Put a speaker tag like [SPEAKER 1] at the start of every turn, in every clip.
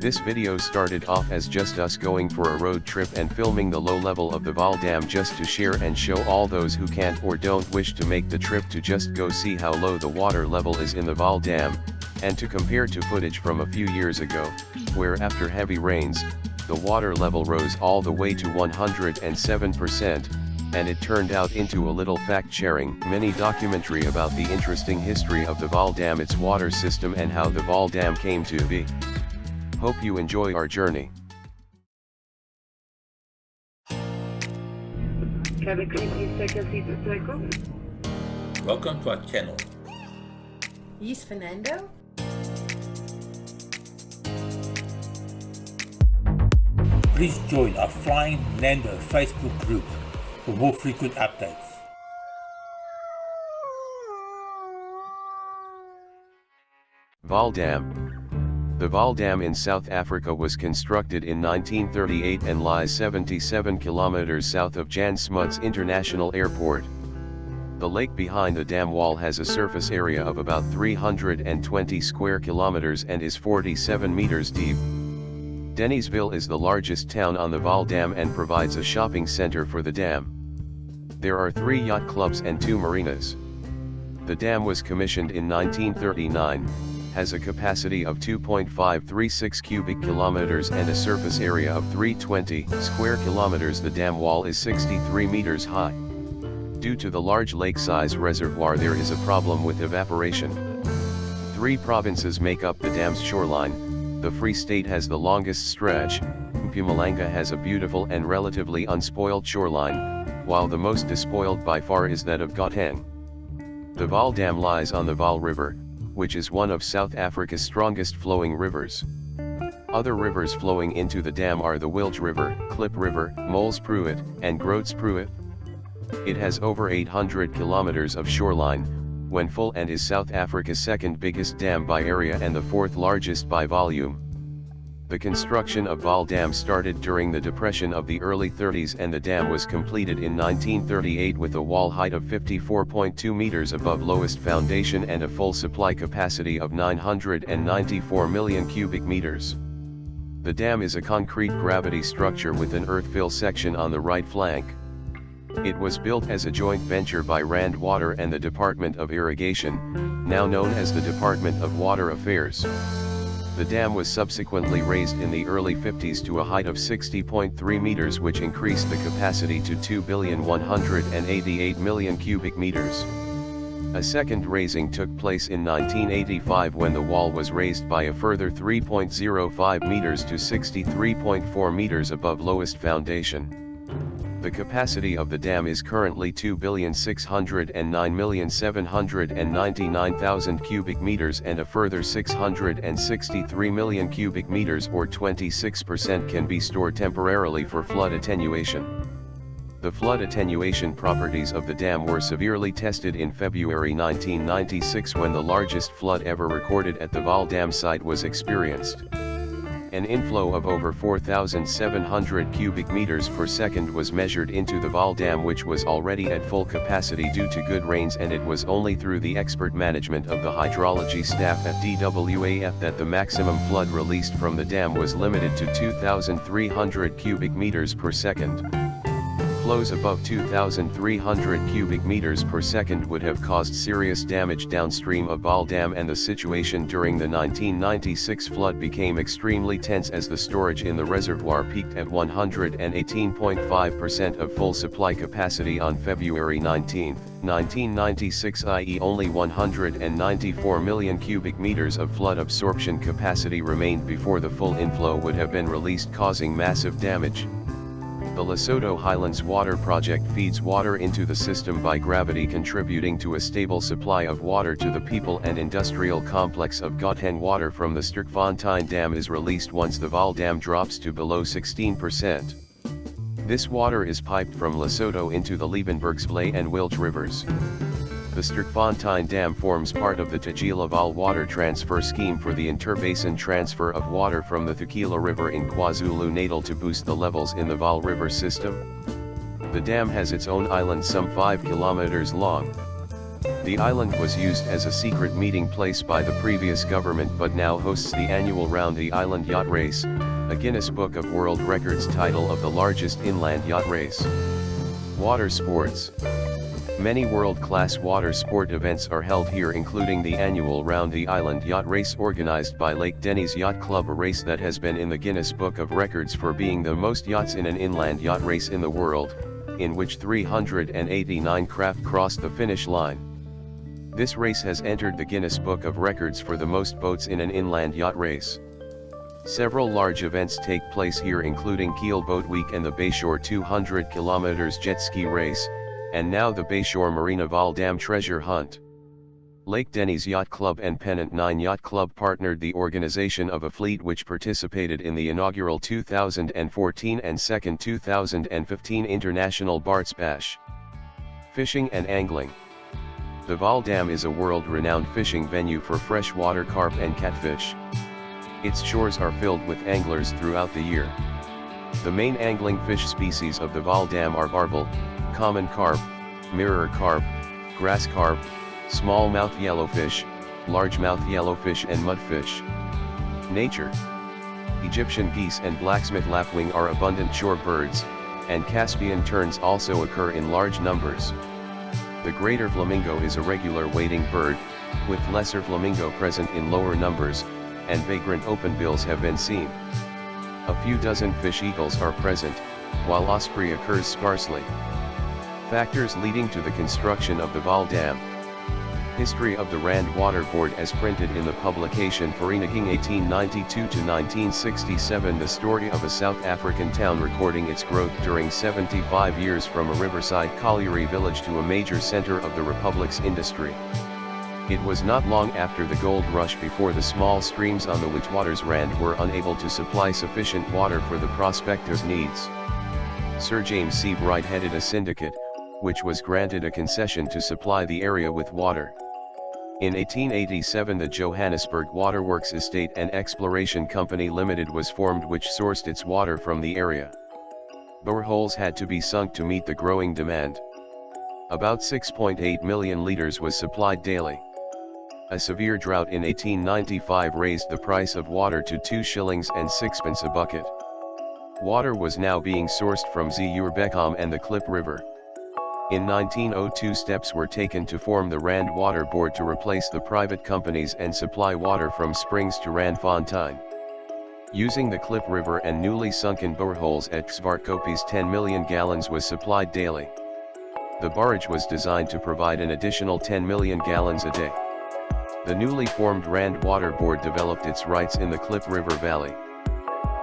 [SPEAKER 1] This video started off as just us going for a road trip and filming the low level of the Vaal Dam just to share and show all those who can't or don't wish to make the trip to just go see how low the water level is in the Vaal Dam, and to compare to footage from a few years ago, where after heavy rains, the water level rose all the way to 107%, and it turned out into a little fact-sharing mini documentary about the interesting history of the Vaal Dam, its water system, and how the Vaal Dam came to be. Hope you enjoy our journey.
[SPEAKER 2] Cabin crew, please take your seats in circle.
[SPEAKER 3] Welcome to our channel.
[SPEAKER 4] He's Fernando.
[SPEAKER 3] Please join our Flying Nando Facebook group for more frequent updates.
[SPEAKER 1] Vaal Dam. The Vaal Dam in South Africa was constructed in 1938 and lies 77 kilometers south of Jan Smuts International Airport. The lake behind the dam wall has a surface area of about 320 square kilometers and is 47 meters deep. Dennisville is the largest town on the Vaal Dam and provides a shopping center for the dam. There are 3 yacht clubs and 2 marinas. The dam was commissioned in 1939, has a capacity of 2.536 cubic kilometers and a surface area of 320 square kilometers. The dam wall is 63 meters high. Due to the large lake size reservoir, there is a problem with evaporation. 3 provinces make up the dam's shoreline. The Free State has the longest stretch. Mpumalanga has a beautiful and relatively unspoiled shoreline, while the most despoiled by far is that of Gauteng. The Vaal Dam lies on the Vaal River, which is one of South Africa's strongest flowing rivers. Other rivers flowing into the dam are the Wilge River, Klip River, Moulsproet, and Grootsproet. It has over 800 kilometers of shoreline, when full, and is South Africa's second biggest dam by area and the 4th largest by volume. The construction of Vaal Dam started during the Depression of the early 30s, and the dam was completed in 1938 with a wall height of 54.2 meters above lowest foundation and a full supply capacity of 994 million cubic meters. The dam is a concrete gravity structure with an earth-fill section on the right flank. It was built as a joint venture by Rand Water and the Department of Irrigation, now known as the Department of Water Affairs. The dam was subsequently raised in the early 50s to a height of 60.3 meters, which increased the capacity to 2,188 million cubic meters. A second raising took place in 1985 when the wall was raised by a further 3.05 meters to 63.4 meters above lowest foundation. The capacity of the dam is currently 2,609,799,000 cubic meters, and a further 663 million cubic meters, or 26%, can be stored temporarily for flood attenuation. The flood attenuation properties of the dam were severely tested in February 1996 when the largest flood ever recorded at the Vaal Dam site was experienced. An inflow of over 4,700 cubic meters per second was measured into the Vaal Dam, which was already at full capacity due to good rains, and it was only through the expert management of the hydrology staff at DWAF that the maximum flood released from the dam was limited to 2,300 cubic meters per second. Flows above 2,300 cubic meters per second would have caused serious damage downstream of Vaal Dam, and the situation during the 1996 flood became extremely tense as the storage in the reservoir peaked at 118.5% of full supply capacity on February 19, 1996, i.e. only 194 million cubic meters of flood absorption capacity remained before the full inflow would have been released, causing massive damage. The Lesotho Highlands Water Project feeds water into the system by gravity, contributing to a stable supply of water to the people and industrial complex of Gauteng. Water from the Sterkfontein Dam is released once the Vaal Dam drops to below 16%. This water is piped from Lesotho into the Liebenbergsvlei and Wilge rivers. The Sterkfontein Dam forms part of the Tagila Vaal water transfer scheme for the interbasin transfer of water from the Thukela River in KwaZulu-Natal to boost the levels in the Vaal River system. The dam has its own island some 5 kilometers long. The island was used as a secret meeting place by the previous government but now hosts the annual Round the Island Yacht Race, a Guinness Book of World Records title of the largest inland yacht race. Water sports. Many world-class water sport events are held here, including the annual Round the Island Yacht Race organized by Lake Denny's Yacht Club, a race that has been in the Guinness Book of Records for being the most yachts in an inland yacht race in the world, in which 389 craft crossed the finish line. This race has entered the Guinness Book of Records for the most boats in an inland yacht race. Several large events take place here, including Keel Boat Week and the Bayshore 200 km jet ski race, and now the Bayshore Marina Vaal Dam treasure hunt. Lake Denny's Yacht Club and Pennant 9 Yacht Club partnered the organization of a fleet which participated in the inaugural 2014 and second 2015 International Barts Bash. Fishing and angling. The Vaal Dam is a world-renowned fishing venue for freshwater carp and catfish. Its shores are filled with anglers throughout the year. The main angling fish species of the Vaal Dam are barbel, common carp, mirror carp, grass carp, smallmouth yellowfish, largemouth yellowfish and mudfish. Nature. Egyptian geese and blacksmith lapwing are abundant shore birds, and Caspian terns also occur in large numbers. The greater flamingo is a regular wading bird, with lesser flamingo present in lower numbers, and vagrant openbills have been seen. A few dozen fish eagles are present, while osprey occurs sparsely. Factors leading to the construction of the Vaal Dam. History of the Rand Water Board as printed in the publication Vereniging 1892–1967, the story of a South African town recording its growth during 75 years from a riverside colliery village to a major center of the Republic's industry. It was not long after the gold rush before the small streams on the Witwatersrand were unable to supply sufficient water for the prospectors' needs. Sir James C. Bright headed a syndicate, which was granted a concession to supply the area with water. In 1887 the Johannesburg Waterworks Estate and Exploration Company Limited was formed, which sourced its water from the area. Boreholes had to be sunk to meet the growing demand. About 6.8 million liters was supplied daily. A severe drought in 1895 raised the price of water to 2 shillings and sixpence a bucket. Water was now being sourced from Zuurbekom and the Klip River. In 1902 steps were taken to form the Rand Water Board to replace the private companies and supply water from springs to Randfontein. Using the Klip River and newly sunken boreholes at Zwartkoppies 10 million gallons was supplied daily. The barrage was designed to provide an additional 10 million gallons a day. The newly formed Rand Water Board developed its rights in the Klip River Valley.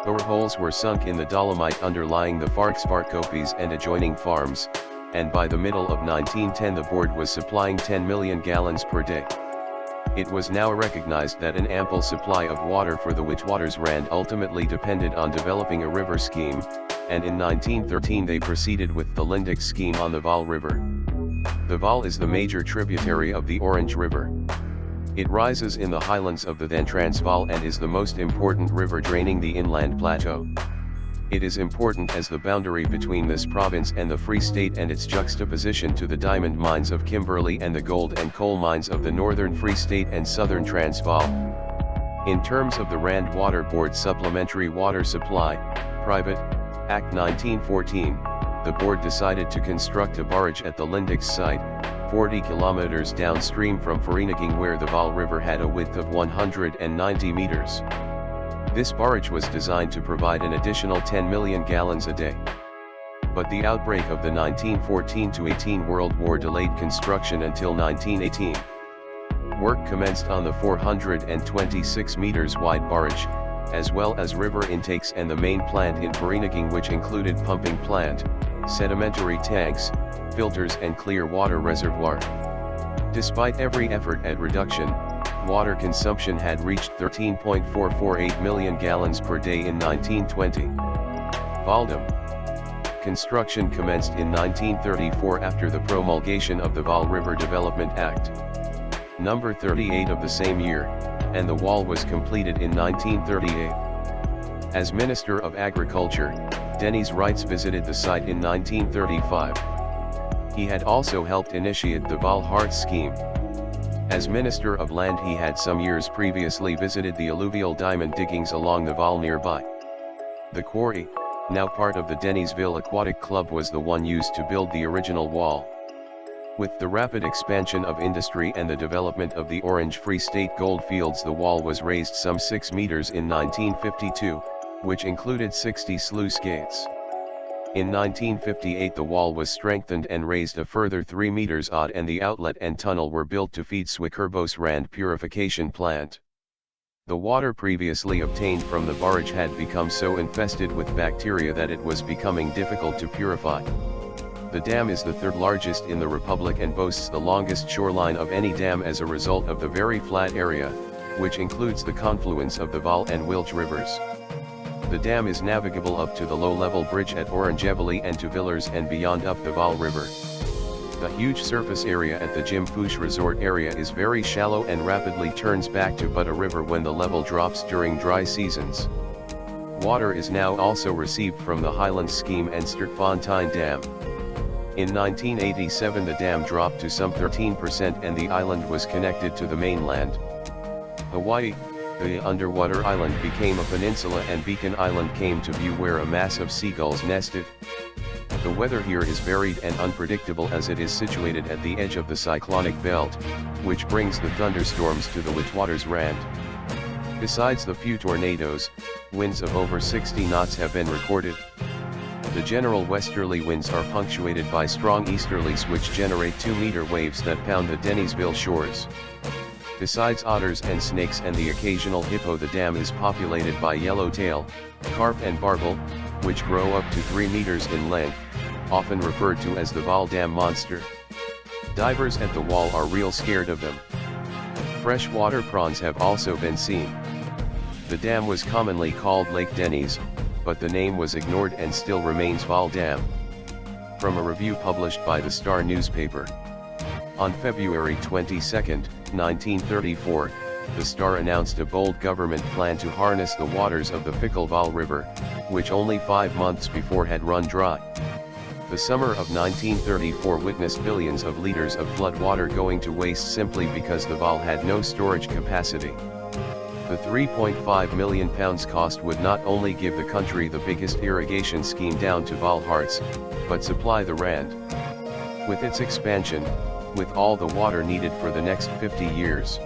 [SPEAKER 1] Boreholes were sunk in the dolomite underlying the Zwartkoppies and adjoining farms, and by the middle of 1910 the board was supplying 10 million gallons per day. It was now recognized that an ample supply of water for the Witwatersrand ultimately depended on developing a river scheme, and in 1913 they proceeded with the Lindex scheme on the Vaal River. The Vaal is the major tributary of the Orange River. It rises in the highlands of the then Transvaal and is the most important river draining the inland plateau. It is important as the boundary between this province and the Free State and its juxtaposition to the diamond mines of Kimberley and the gold and coal mines of the northern Free State and southern Transvaal. In terms of the Rand Water Board supplementary water supply, private, Act 1914, the board decided to construct a barrage at the Lindex site, 40 kilometers downstream from Vereniging, where the Vaal River had a width of 190 meters. This barrage was designed to provide an additional 10 million gallons a day. But the outbreak of the 1914–18 World War delayed construction until 1918. Work commenced on the 426 meters wide barrage, as well as river intakes and the main plant in Vereniging, which included pumping plant, sedimentary tanks, filters and clear water reservoir. Despite every effort at reduction, water consumption had reached 13.448 million gallons per day in 1920. Vaal Dam. Construction commenced in 1934 after the promulgation of the Vaal River Development Act. Number 38 of the same year, and the wall was completed in 1938. As Minister of Agriculture, Denys Rights visited the site in 1935. He had also helped initiate the Vaal Hearts scheme. As Minister of Land, he had some years previously visited the alluvial diamond diggings along the Vaal nearby. The quarry, now part of the Dennisville Aquatic Club, was the one used to build the original wall. With the rapid expansion of industry and the development of the Orange Free State gold fields, the wall was raised some 6 meters in 1952, which included 60 sluice gates. In 1958 the wall was strengthened and raised a further 3 meters odd, and the outlet and tunnel were built to feed Swickerbos Rand purification plant. The water previously obtained from the barrage had become so infested with bacteria that it was becoming difficult to purify. The dam is the third largest in the Republic and boasts the longest shoreline of any dam as a result of the very flat area, which includes the confluence of the Vaal and Wilge rivers. The dam is navigable up to the low-level bridge at Orangeville and to Villers and beyond up the Vaal River. The huge surface area at the Jim Fuchs Resort area is very shallow and rapidly turns back to but a river when the level drops during dry seasons. Water is now also received from the Highlands Scheme and Stertfontein Dam. In 1987 the dam dropped to some 13% and the island was connected to the mainland. Hawaii, the underwater island, became a peninsula and Beacon Island came to view, where a mass of seagulls nested. The weather here is varied and unpredictable as it is situated at the edge of the cyclonic belt, which brings the thunderstorms to the Witwatersrand. Besides the few tornadoes, winds of over 60 knots have been recorded. The general westerly winds are punctuated by strong easterlies which generate 2-meter waves that pound the Dennisville shores. Besides otters and snakes and the occasional hippo, the dam is populated by yellowtail, carp and barbel, which grow up to 3 meters in length, often referred to as the Vaal Dam monster. Divers at the wall are real scared of them. Freshwater prawns have also been seen. The dam was commonly called Lake Dennis, but the name was ignored and still remains Vaal Dam. From a review published by the Star newspaper. On February 22, 1934, the Star announced a bold government plan to harness the waters of the fickle Vaal River, which only 5 months before had run dry. The summer of 1934 witnessed billions of liters of flood water going to waste simply because the Vaal had no storage capacity. The £3.5 million cost would not only give the country the biggest irrigation scheme down to Vaal Hearts, but supply the Rand. With its expansion, with all the water needed for the next 50 years.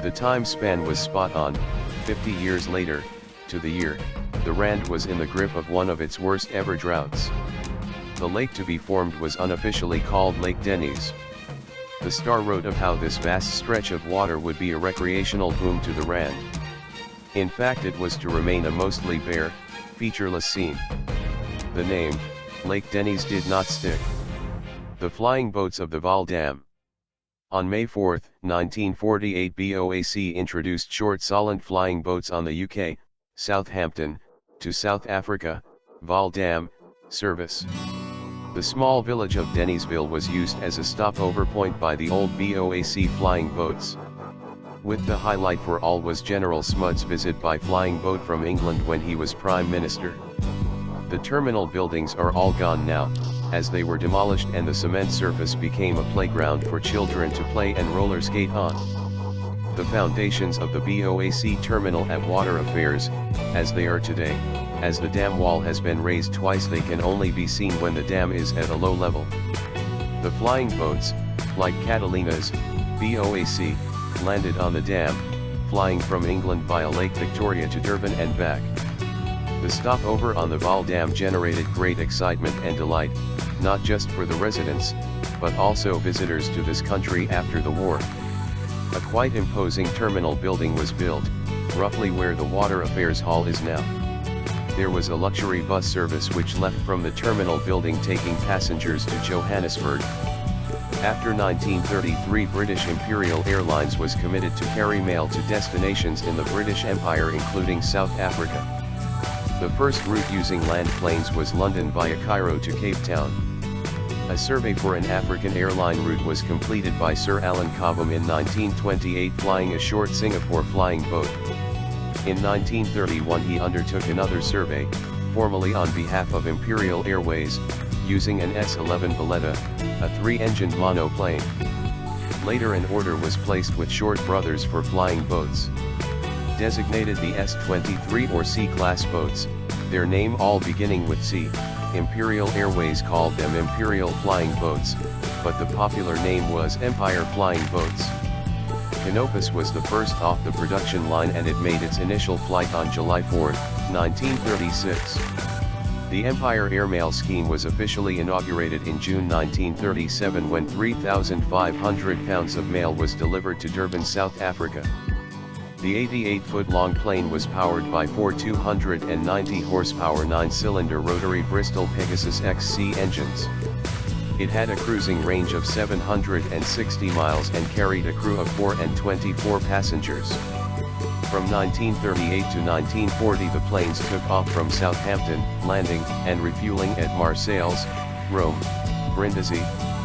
[SPEAKER 1] The time span was spot on. 50 years later, to the year, the Rand was in the grip of one of its worst ever droughts. The lake to be formed was unofficially called Lake Dennis. The Star wrote of how this vast stretch of water would be a recreational boom to the Rand. In fact, it was to remain a mostly bare, featureless scene. The name, Lake Dennis, did not stick. The flying boats of the Vaal Dam. On May 4, 1948, BOAC introduced short Solent flying boats on the UK, Southampton, to South Africa, Vaal Dam, service. The small village of Dennisville was used as a stopover point by the old BOAC flying boats. With the highlight for all was General Smuts' visit by flying boat from England when he was Prime Minister. The terminal buildings are all gone now, as they were demolished and the cement surface became a playground for children to play and roller skate on. The foundations of the BOAC terminal at Water Affairs, as they are today, as the dam wall has been raised twice, they can only be seen when the dam is at a low level. The flying boats, like Catalina's, BOAC, landed on the dam, flying from England via Lake Victoria to Durban and back. The stopover on the Vaal Dam generated great excitement and delight, not just for the residents, but also visitors to this country after the war. A quite imposing terminal building was built, roughly where the Water Affairs Hall is now. There was a luxury bus service which left from the terminal building taking passengers to Johannesburg. After 1933, British Imperial Airlines was committed to carry mail to destinations in the British Empire including South Africa. The first route using land planes was London via Cairo to Cape Town. A survey for an African airline route was completed by Sir Alan Cobham in 1928 flying a short Singapore flying boat. In 1931 he undertook another survey, formally on behalf of Imperial Airways, using an S-11 Valletta, a 3-engined monoplane. Later an order was placed with Short Brothers for flying boats. Designated the S-23 or C-class boats, their name all beginning with C, Imperial Airways called them Imperial Flying Boats, but the popular name was Empire Flying Boats. Canopus was the first off the production line and it made its initial flight on July 4, 1936. The Empire Airmail scheme was officially inaugurated in June 1937 when 3,500 pounds of mail was delivered to Durban, South Africa. The 88-foot-long plane was powered by four 290-horsepower 9-cylinder rotary Bristol Pegasus XC engines. It had a cruising range of 760 miles and carried a crew of 4 and 24 passengers. From 1938 to 1940 the planes took off from Southampton, landing and refueling at Marseilles, Rome, Brindisi,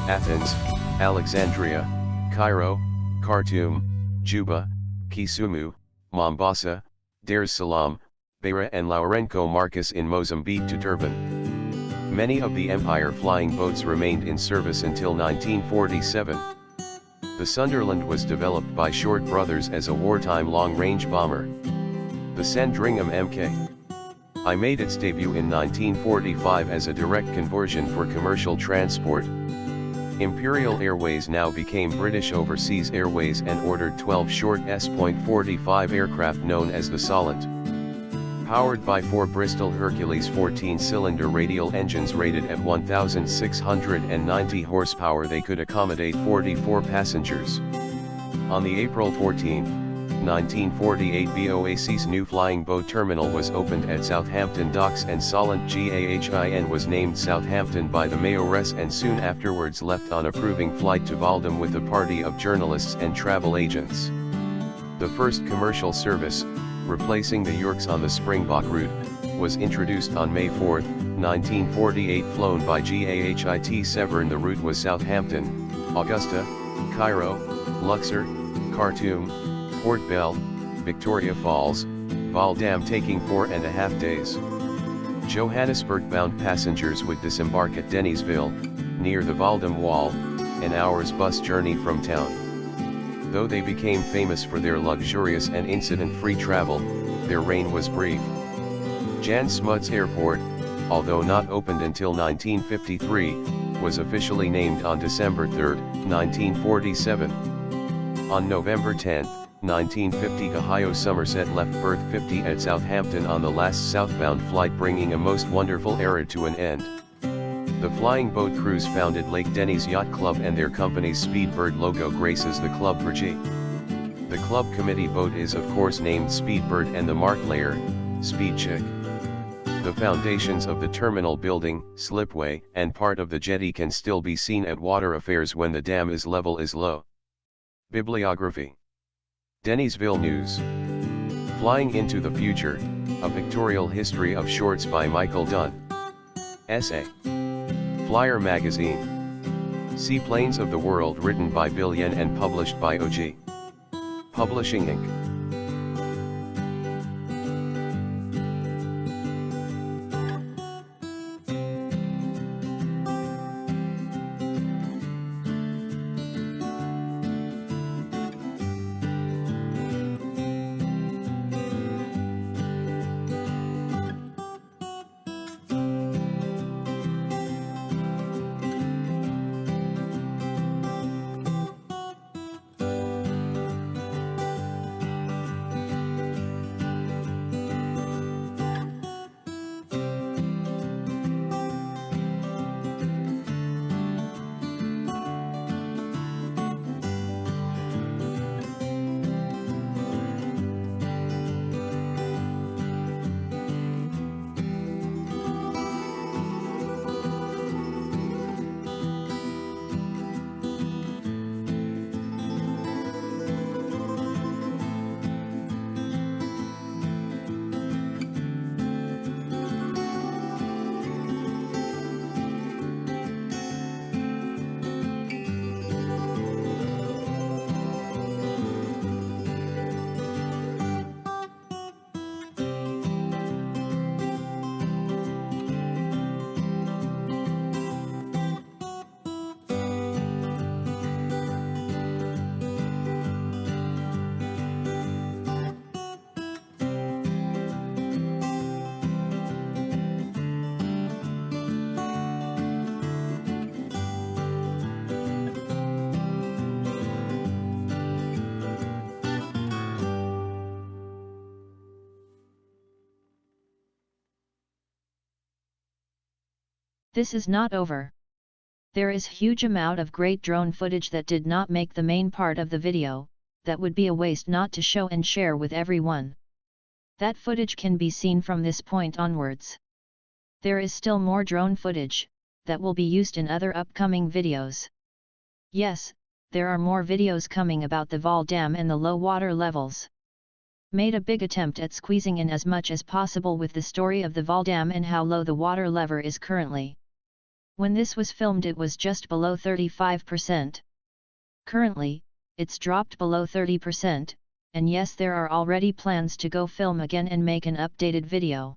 [SPEAKER 1] Athens, Alexandria, Cairo, Khartoum, Juba, Kisumu, Mombasa, Dar es Salaam, Beira and Lourenço Marques in Mozambique to Durban. Many of the Empire flying boats remained in service until 1947. The Sunderland was developed by Short Brothers as a wartime long-range bomber. The Sandringham Mk.I made its debut in 1945 as a direct conversion for commercial transport. Imperial Airways now became British Overseas Airways and ordered 12 short S.45 aircraft known as the Solent. Powered by four Bristol Hercules 14-cylinder radial engines rated at 1,690 horsepower, they could accommodate 44 passengers. On the April 14, 1948 BOAC's new flying boat terminal was opened at Southampton Docks and Solent GAHIN was named Southampton by the mayoress and soon afterwards left on a proving flight to Vaal Dam with a party of journalists and travel agents. The first commercial service, replacing the Yorks on the Springbok route, was introduced on May 4, 1948, flown by GAHIT Severn. The route was Southampton, Augusta, Cairo, Luxor, Khartoum, Port Bell, Victoria Falls, Vaal Dam, taking 4.5 days. Johannesburg-bound passengers would disembark at Denysville, near the Vaal Dam Wall, an hour's bus journey from town. Though they became famous for their luxurious and incident-free travel, their reign was brief. Jan Smuts Airport, although not opened until 1953, was officially named on December 3, 1947. On November 10, 1950, Ohio Somerset left berth 50 at Southampton on the last southbound flight, bringing a most wonderful era to an end. The flying boat crews founded Lake Denny's Yacht Club and their company's Speedbird logo graces the club badge. The club committee boat is of course named Speedbird and the mark layer, Speed Chick. The foundations of the terminal building, slipway, and part of the jetty can still be seen at water affairs when the dam is low. Bibliography. Denysville News. Flying into the Future, A Pictorial History of Shorts by Michael Dunn. Essay. Flyer Magazine. Seaplanes of the World, written by Bill Yen and published by OG Publishing Inc.
[SPEAKER 5] This is not over. There is huge amount of great drone footage that did not make the main part of the video, that would be a waste not to show and share with everyone. That footage can be seen from this point onwards. There is still more drone footage, that will be used in other upcoming videos. Yes, there are more videos coming about the Vaal Dam and the low water levels. Made a big attempt at squeezing in as much as possible with the story of the Vaal Dam and how low the water level is currently. When this was filmed it was just below 35%. Currently, it's dropped below 30%, and yes, there are already plans to go film again and make an updated video.